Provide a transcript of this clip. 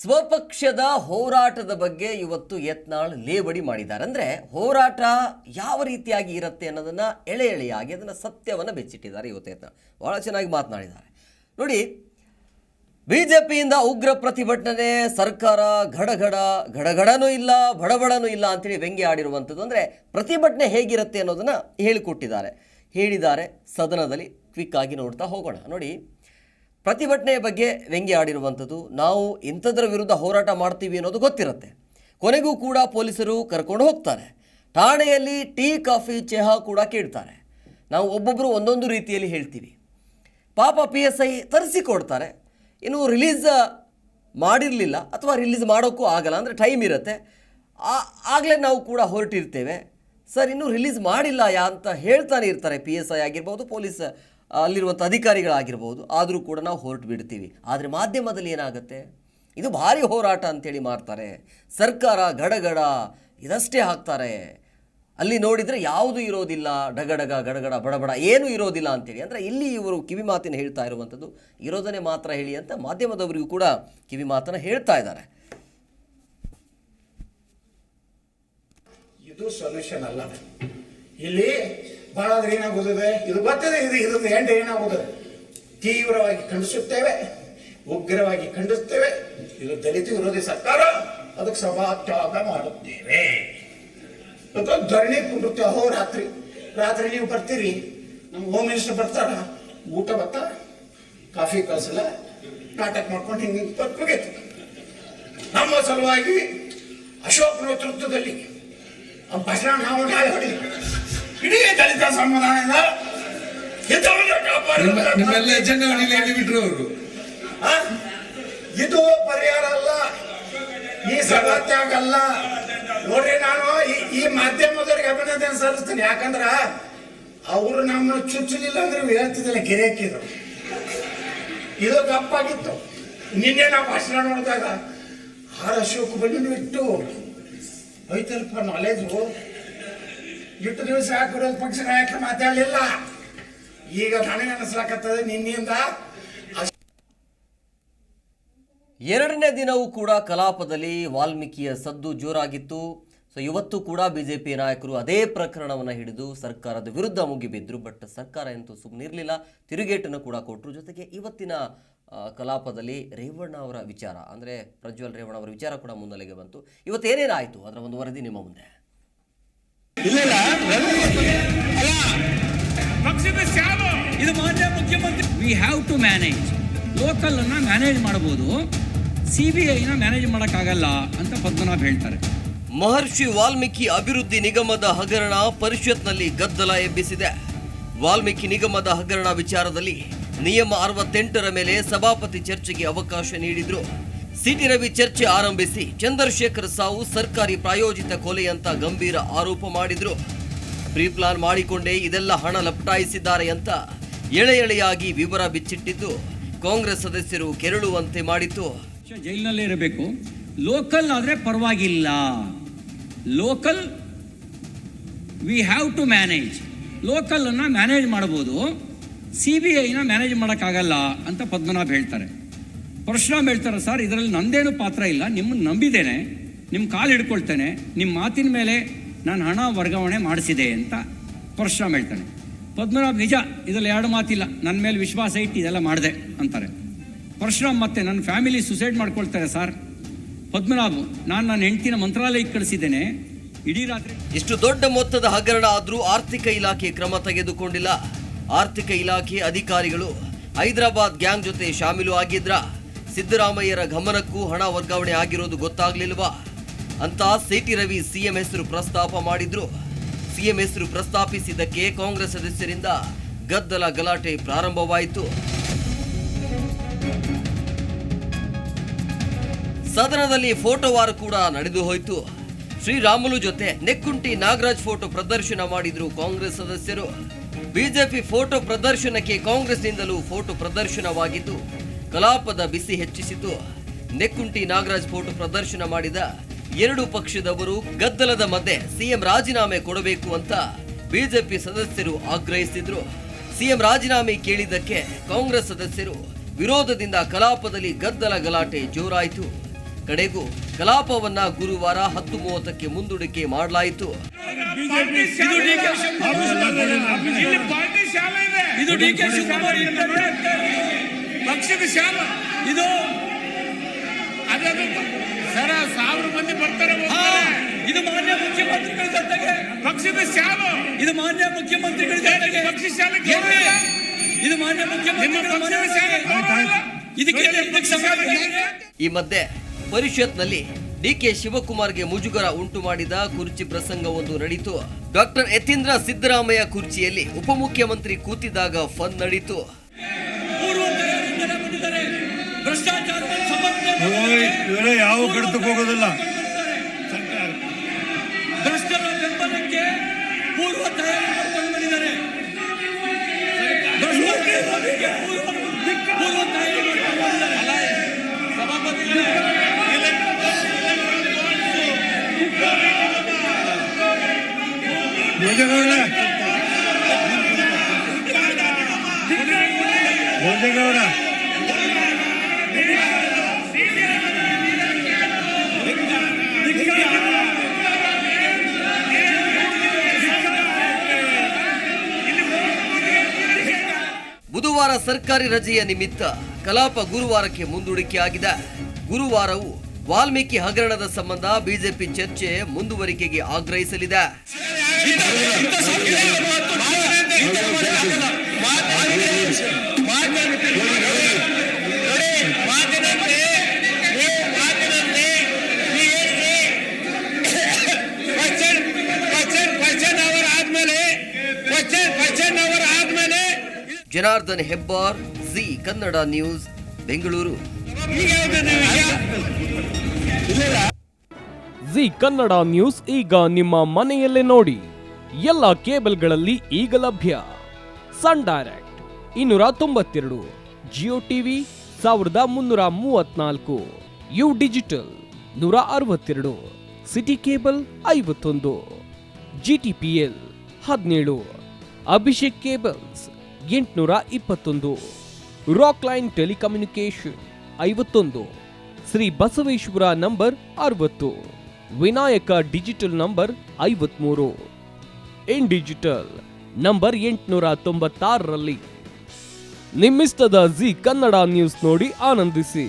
ಸ್ವಪಕ್ಷದ ಹೋರಾಟದ ಬಗ್ಗೆ ಇವತ್ತು ಯತ್ನಾಳ್ ಲೇವಡಿ ಮಾಡಿದ್ದಾರೆ. ಅಂದರೆ ಹೋರಾಟ ಯಾವ ರೀತಿಯಾಗಿ ಇರುತ್ತೆ ಅನ್ನೋದನ್ನು ಎಳೆ ಎಳೆಯಾಗಿ ಅದನ್ನು ಸತ್ಯವನ್ನು ಬೆಚ್ಚಿಟ್ಟಿದ್ದಾರೆ. ಇವತ್ತು ಯತ್ನಾಳ್ ಭಾಳ ಚೆನ್ನಾಗಿ ಮಾತನಾಡಿದ್ದಾರೆ. ನೋಡಿ, ಬಿಜೆಪಿಯಿಂದ ಉಗ್ರ ಪ್ರತಿಭಟನೆ, ಸರ್ಕಾರ ಗಡಗಡನೂ ಇಲ್ಲ ಬಡಬಡನೂ ಇಲ್ಲ ಅಂತೇಳಿ ವ್ಯಂಗ್ಯ ಆಡಿರುವಂಥದ್ದು. ಅಂದರೆ ಪ್ರತಿಭಟನೆ ಹೇಗಿರುತ್ತೆ ಅನ್ನೋದನ್ನು ಹೇಳಿದ್ದಾರೆ ಸದನದಲ್ಲಿ. ಕ್ವಿಕ್ ಆಗಿ ನೋಡ್ತಾ ಹೋಗೋಣ. ನೋಡಿ, ಪ್ರತಿಭಟನೆಯ ಬಗ್ಗೆ ವ್ಯಂಗ್ಯ ಆಡಿರುವಂಥದ್ದು. ನಾವು ಇಂಥದ್ರ ವಿರುದ್ಧ ಹೋರಾಟ ಮಾಡ್ತೀವಿ ಅನ್ನೋದು ಗೊತ್ತಿರುತ್ತೆ. ಕೊನೆಗೂ ಕೂಡ ಪೊಲೀಸರು ಕರ್ಕೊಂಡು ಹೋಗ್ತಾರೆ. ಠಾಣೆಯಲ್ಲಿ ಟೀ ಕಾಫಿ ಚಹಾ ಕೂಡ ಕೇಳ್ತಾರೆ. ನಾವು ಒಬ್ಬೊಬ್ಬರು ಒಂದೊಂದು ರೀತಿಯಲ್ಲಿ ಹೇಳ್ತೀವಿ. ಪಾಪ PSI ತರಿಸಿಕೊಡ್ತಾರೆ. ಇನ್ನು ರಿಲೀಸ್ ಮಾಡಿರಲಿಲ್ಲ ಅಥವಾ ರಿಲೀಸ್ ಮಾಡೋಕ್ಕೂ ಆಗಲ್ಲ, ಅಂದರೆ ಟೈಮ್ ಇರುತ್ತೆ. ಆಗಲೇ ನಾವು ಕೂಡ ಹೊರಟಿರ್ತೇವೆ. ಸರ್, ಇನ್ನೂ ರಿಲೀಸ್ ಮಾಡಿಲ್ಲ ಅಂತ ಹೇಳ್ತಾನೆ ಇರ್ತಾರೆ. PSI ಆಗಿರ್ಬೋದು, ಪೊಲೀಸ್ ಅಲ್ಲಿರುವಂಥ ಅಧಿಕಾರಿಗಳಾಗಿರ್ಬೋದು. ಆದರೂ ಕೂಡ ನಾವು ಹೊರಟು ಬಿಡ್ತೀವಿ. ಆದರೆ ಮಾಧ್ಯಮದಲ್ಲಿ ಏನಾಗುತ್ತೆ, ಇದು ಭಾರಿ ಹೋರಾಟ ಅಂತೇಳಿ ಮಾಡ್ತಾರೆ. ಸರ್ಕಾರ ಗಡಗಡ ಇದಷ್ಟೇ ಹಾಕ್ತಾರೆ. ಅಲ್ಲಿ ನೋಡಿದರೆ ಯಾವುದೂ ಇರೋದಿಲ್ಲ, ಗಡಗಡ ಬಡಬಡ ಏನೂ ಇರೋದಿಲ್ಲ ಅಂತೇಳಿ. ಅಂದರೆ ಇಲ್ಲಿ ಇವರು ಕಿವಿ ಮಾತಿನ ಹೇಳ್ತಾ ಇರುವಂಥದ್ದು, ಇರೋದನ್ನೇ ಮಾತ್ರ ಹೇಳಿ ಅಂತ ಮಾಧ್ಯಮದವರಿಗೂ ಕೂಡ ಕಿವಿ ಮಾತನ್ನು ಹೇಳ್ತಾ ಇದ್ದಾರೆ. ಇದು ಸೊಲ್ಯೂಷನ್ ಅಲ್ಲ. ಇಲ್ಲಿ ಬಹಳ ಏನಾಗುತ್ತದೆ, ಇದು ಬರ್ತದೆ, ಇದು ಎಂಡ್ ಏನಾಗುತ್ತದೆ, ತೀವ್ರವಾಗಿ ಖಂಡಿಸುತ್ತೇವೆ, ಉಗ್ರವಾಗಿ ಖಂಡಿಸ್ತೇವೆ. ಇದು ದಲಿತ ವಿರೋಧಿ ಸರ್ಕಾರ, ಅದಕ್ಕೆ ಸಭಾತ್ಯಾಗ ಮಾಡುತ್ತೇವೆ. ಧರಣಿ ಕುಂಡುತ್ತೆ ರಾತ್ರಿ ನೀವು ಬರ್ತೀರಿ, ನಮ್ಮ ಹೋಮ್ ಮಿನಿಸ್ಟರ್ ಬರ್ತಾರ, ಊಟ ಬರ್ತಾ ಕಾಫಿ ಕಳಿಸಲ್ಲ, ನಾಟಕ ಮಾಡ್ಕೊಂಡು ಹಿಂಗೆ ಬರ್ಬೇಕಿತ್ತು. ನಮ್ಮ ಸಲುವಾಗಿ ಅಶೋಕ್ ನೇತೃತ್ವದಲ್ಲಿ ಭಾಷಣ ನಾವು ಹೊಡಿ ಇಡೀ ದಲಿತ ಸಮುದಾಯದ ಬಿಟ್ರು ಅವರು. ಇದು ಪರಿಹಾರ ಅಲ್ಲ, ಈ ಸಭಾತ್ಯಾಗ ಅಲ್ಲ. ನೋಡ್ರಿ, ನಾನು ಈ ಮಾಧ್ಯಮದವ್ರಿಗೆ ಅಭಿನಂದನೆ ಸಲ್ಲಿಸ್ತೀನಿ. ಯಾಕಂದ್ರ ಅವರು ನಮ್ಮನ್ನು ಚುಚ್ಚಲಿಲ್ಲ ಅಂದ್ರೆ ಹೇಳ್ತಿದ್ದಿಲ್ಲ, ಗೆರೆ ಹಾಕಿದ್ರು. ಇದು ತಪ್ಪಾಗಿತ್ತು. ನಿನ್ನೆ ನಾವು ಭಾಷಣ ನೋಡಿದಾಗ ಅಶೋಕ್ ಬಳಿ ಇಟ್ಟು ಐತಲ್ಪ ನಾಲೆಜು ಇಟ್ಟು ದಿವಸ ಹಾಕಿರೋದು ಪಕ್ಷ ನಾಯಕ ಮಾತಾಡಲಿಲ್ಲ. ಈಗ ನನಗೆ ಅನಿಸ್ಲಾಕತ್ತದೆ ನಿನ್ನೆಯಿಂದ. ಎರಡನೇ ದಿನವೂ ಕೂಡ ಕಲಾಪದಲ್ಲಿ ವಾಲ್ಮೀಕಿಯ ಸದ್ದು ಜೋರಾಗಿತ್ತು. ಸೊ ಇವತ್ತು ಕೂಡ ಬಿಜೆಪಿ ನಾಯಕರು ಅದೇ ಪ್ರಕರಣವನ್ನು ಹಿಡಿದು ಸರ್ಕಾರದ ವಿರುದ್ಧ ಮುಗಿಬಿದ್ರು. ಬಟ್ ಸರ್ಕಾರ ಅಂತೂ ಸುಮ್ಮನಿರಲಿಲ್ಲ, ತಿರುಗೇಟನ್ನು ಕೂಡ ಕೊಟ್ಟರು. ಜೊತೆಗೆ ಇವತ್ತಿನ ಕಲಾಪದಲ್ಲಿ ರೇವಣ್ಣ ಅವರ ವಿಚಾರ, ಅಂದರೆ ಪ್ರಜ್ವಲ್ ರೇವಣ್ಣ ಅವರ ವಿಚಾರ ಕೂಡ ಮುನ್ನೆಲೆಗೆ ಬಂತು. ಇವತ್ತೇನೇನಾಯಿತು ಅದರ ಒಂದು ವರದಿ ನಿಮ್ಮ ಮುಂದೆ. ಇದು ಮಾನ್ಯ ಮುಖ್ಯಮಂತ್ರಿ, we have to manage. Local ಅನ್ನ ಮ್ಯಾನೇಜ್ ಮಾಡಬಹುದು, CBIನ ಮ್ಯಾನೇಜ್ ಮಾಡೋಕ್ಕಾಗಲ್ಲ ಅಂತ ಪದ್ಮನಾಭ್ ಹೇಳ್ತಾರೆ. ಮಹರ್ಷಿ ವಾಲ್ಮೀಕಿ ಅಭಿವೃದ್ಧಿ ನಿಗಮದ ಹಗರಣ ಪರಿಷತ್ನಲ್ಲಿ ಗದ್ದಲ ಎಬ್ಬಿಸಿದೆ. ವಾಲ್ಮೀಕಿ ನಿಗಮದ ಹಗರಣ ವಿಚಾರದಲ್ಲಿ ನಿಯಮ 68ರ ಮೇಲೆ ಸಭಾಪತಿ ಚರ್ಚೆಗೆ ಅವಕಾಶ ನೀಡಿದ್ರು. ಸಿಟಿ ರವಿ ಚರ್ಚೆ ಆರಂಭಿಸಿ ಚಂದ್ರಶೇಖರ್ ಸಾವು ಸರ್ಕಾರಿ ಪ್ರಾಯೋಜಿತ ಕೊಲೆ ಅಂತ ಗಂಭೀರ ಆರೋಪ ಮಾಡಿದ್ರು. ಪ್ರೀಪ್ಲಾನ್ ಮಾಡಿಕೊಂಡೇ ಇದೆಲ್ಲ ಹಣ ಲಪಟಾಯಿಸಿದ್ದಾರೆ ಅಂತ ಎಳೆಯಾಗಿ ವಿವರ ಬಿಚ್ಚಿಟ್ಟಿದ್ದು ಕಾಂಗ್ರೆಸ್ ಸದಸ್ಯರು ಕೆರಳುವಂತೆ ಮಾಡಿತ್ತು. ಜೈಲಿನಲ್ಲೇ ಇರಬೇಕು, ಲೋಕಲ್ ಆದ್ರೆ ಪರವಾಗಿಲ್ಲ. Local we have to manage. Local ಅನ್ನ ಮ್ಯಾನೇಜ್ ಮಾಡಬಹುದು, CBIನ ಮ್ಯಾನೇಜ್ ಮಾಡೋಕ್ಕಾಗಲ್ಲ ಅಂತ ಪದ್ಮನಾಭ್ ಹೇಳ್ತಾರೆ. ಪರಶುರಾಮ್ ಹೇಳ್ತಾರೆ, ಸರ್ ಇದರಲ್ಲಿ ನಂದೇನು ಪಾತ್ರ ಇಲ್ಲ, ನಿಮ್ಮನ್ನು ನಂಬಿದ್ದೇನೆ, ನಿಮ್ಮ ಕಾಲು ಹಿಡ್ಕೊಳ್ತೇನೆ, ನಿಮ್ಮ ಮಾತಿನ ಮೇಲೆ ನಾನು ಹಣ ವರ್ಗಾವಣೆ ಮಾಡಿಸಿದೆ ಅಂತ ಪರಶುರಾಮ್ ಹೇಳ್ತಾನೆ. ಪದ್ಮನಾಭ್, ನಿಜ, ಇದರಲ್ಲಿ ಎರಡು ಮಾತಿಲ್ಲ, ನನ್ನ ಮೇಲೆ ವಿಶ್ವಾಸ ಇಟ್ಟು ಇದೆಲ್ಲ ಮಾಡಿದೆ ಅಂತಾರೆ. ಪರಶುರಾಮ್ ಮತ್ತೆ ನನ್ನ ಫ್ಯಾಮಿಲಿ ಸುಸೈಡ್ ಮಾಡ್ಕೊಳ್ತಾರೆ ಸರ್. ಪದ್ಮನಾಭ್, ನಾನು ನನ್ನ ಹೆಂಡತಿನ ಮಂತ್ರಾಲಯಕ್ಕೆ ಕಳಿಸಿದ್ದೇನೆ, ಇಡೀ ರಾತ್ರಿ. ಇಷ್ಟು ದೊಡ್ಡ ಮೊತ್ತದ ಹಗರಣ ಆದರೂ ಆರ್ಥಿಕ ಇಲಾಖೆ ಕ್ರಮ ತೆಗೆದುಕೊಂಡಿಲ್ಲ. ಆರ್ಥಿಕ ಇಲಾಖೆ ಅಧಿಕಾರಿಗಳು ಹೈದರಾಬಾದ್ ಗ್ಯಾಂಗ್ ಜೊತೆ ಶಾಮೀಲು ಆಗಿದ್ರ? ಸಿದ್ದರಾಮಯ್ಯರ ಗಮನಕ್ಕೂ ಹಣ ವರ್ಗಾವಣೆ ಆಗಿರೋದು ಗೊತ್ತಾಗ್ಲಿಲ್ವಾ ಅಂತ ಸಿಟಿ ರವಿ CM ಹೆಸರು ಪ್ರಸ್ತಾಪ ಮಾಡಿದ್ರು. CM ಹೆಸರು ಪ್ರಸ್ತಾಪಿಸಿದ್ದಕ್ಕೆ ಕಾಂಗ್ರೆಸ್ ಸದಸ್ಯರಿಂದ ಗದ್ದಲ ಗಲಾಟೆ ಪ್ರಾರಂಭವಾಯಿತು. ಸದನದಲ್ಲಿ ಫೋಟೋ ವಾರ ಕೂಡ ನಡೆದು ಹೋಯಿತು. ಶ್ರೀರಾಮುಲು ಜೊತೆ ನೆಕ್ಕುಂಟಿ ನಾಗರಾಜ್ ಫೋಟೋ ಪ್ರದರ್ಶನ ಮಾಡಿದ್ರು ಕಾಂಗ್ರೆಸ್ ಸದಸ್ಯರು. ಬಿಜೆಪಿ ಫೋಟೋ ಪ್ರದರ್ಶನಕ್ಕೆ ಕಾಂಗ್ರೆಸ್ನಿಂದಲೂ ಫೋಟೋ ಪ್ರದರ್ಶನವಾಗಿದ್ದು ಕಲಾಪದ ಬಿಸಿ ಹೆಚ್ಚಿಸಿತು. ನೆಕ್ಕುಂಟಿ ನಾಗರಾಜ್ ಫೋಟೋ ಪ್ರದರ್ಶನ ಮಾಡಿದ ಎರಡು ಪಕ್ಷದವರು ಗದ್ದಲದ ಮಧ್ಯೆ CM ರಾಜೀನಾಮೆ ಕೊಡಬೇಕು ಅಂತ ಬಿಜೆಪಿ ಸದಸ್ಯರು ಆಗ್ರಹಿಸಿದ್ರು. CM ರಾಜೀನಾಮೆ ಕೇಳಿದ್ದಕ್ಕೆ ಕಾಂಗ್ರೆಸ್ ಸದಸ್ಯರು ವಿರೋಧದಿಂದ ಕಲಾಪದಲ್ಲಿ ಗದ್ದಲ ಗಲಾಟೆ ಜೋರಾಯಿತು. ಕಡೆಗೂ ಕಲಾಪವನ್ನ ಗುರುವಾರ 10:30ಕ್ಕೆ ಮುಂದೂಡಿಕೆ ಮಾಡಲಾಯಿತು. ಇದು ಡಿ.ಕೆ. ಶಿವಕುಮಾರ್ ಪಕ್ಷದ ಶಾಲೆ ಇದು. ಸರ 1000 ಮಂದಿ ಬರ್ತಾರೆ. ಇದು ಮಾನ್ಯ ಮುಖ್ಯಮಂತ್ರಿಗಳ ಜೊತೆಗೆ ಪಕ್ಷದ ಶಾಲೆ. ಇದು ಮಾನ್ಯ ಮುಖ್ಯಮಂತ್ರಿಗಳ ಜೊತೆಗೆ ಪಕ್ಷ ಶಾಲೆ. ಇದು ಮಾನ್ಯ ಮುಖ್ಯಮಂತ್ರಿಗಳ ಈ ಮಧ್ಯೆ ಪರಿಷತ್ನಲ್ಲಿ ಡಿ.ಕೆ. ಶಿವಕುಮಾರ್ಗೆ ಮುಜುಗರ ಉಂಟು ಮಾಡಿದ ಕುರ್ಚಿ ಪ್ರಸಂಗವೊಂದು ನಡೆಯಿತು. ಡಾಕ್ಟರ್ ಯತೀಂದ್ರ ಸಿದ್ದರಾಮಯ್ಯ ಕುರ್ಚಿಯಲ್ಲಿ ಉಪಮುಖ್ಯಮಂತ್ರಿ ಕೂತಿದ್ದಾಗ ಫನ್ ನಡೆಯಿತು. ಯಾವ ಕಡತಕ್ಕೆ ಹೋಗೋದಿಲ್ಲ. ಭ್ರಷ್ಟರ ಬೆಂಬಲಕ್ಕೆ ಪೂರ್ವ ತಯಾರಿ ಮಾಡ್ಕೊಂಡು ಬಂದಿದ್ದಾರೆ. ಪೂರ್ವ ತಯಾರಿ ಮಾಡ್ಕೊಂಡು ಬಂದಿದ್ದಾರೆ. ಭೋಜೇಗೌಡ ಬುಧವಾರ ಸರ್ಕಾರಿ ರಜೆಯ ನಿಮಿತ್ತ ಕಲಾಪ ಗುರುವಾರಕ್ಕೆ ಮುಂದೂಡಿಕೆಯಾಗಿದೆ. ಗುರುವಾರವೂ ವಾಲ್ಮೀಕಿ ಹಗರಣದ ಸಂಬಂಧ ಬಿಜೆಪಿ ಚರ್ಚೆ ಮುಂದುವರಿಕೆಗೆ ಆಗ್ರಹಿಸಲಿದೆ. Janardhan Hebbar, Zee Kannada news, Bengaluru. Zee Kannada news ಈಗ ನಿಮ್ಮ ಮನೆಯಲ್ಲೇ ನೋಡಿ. ಎಲ್ಲ ಕೇಬಲ್ಗಳಲ್ಲಿ ಈಗ ಲಭ್ಯ. Sun Direct 292, Jio TV 1334, U digital 162, City cable 51, GTPL 17, Abhishek cables 821, Rock Line telecommunication 51, Shri Basaveshwara number 60, Vinayaka digital number 53, in digital number 896ರಲ್ಲಿ. ನಿಮ್ಮಿಸ್ತದ ಜಿ ಕನ್ನಡ ನ್ಯೂಸ್ ನೋಡಿ ಆನಂದಿಸಿ.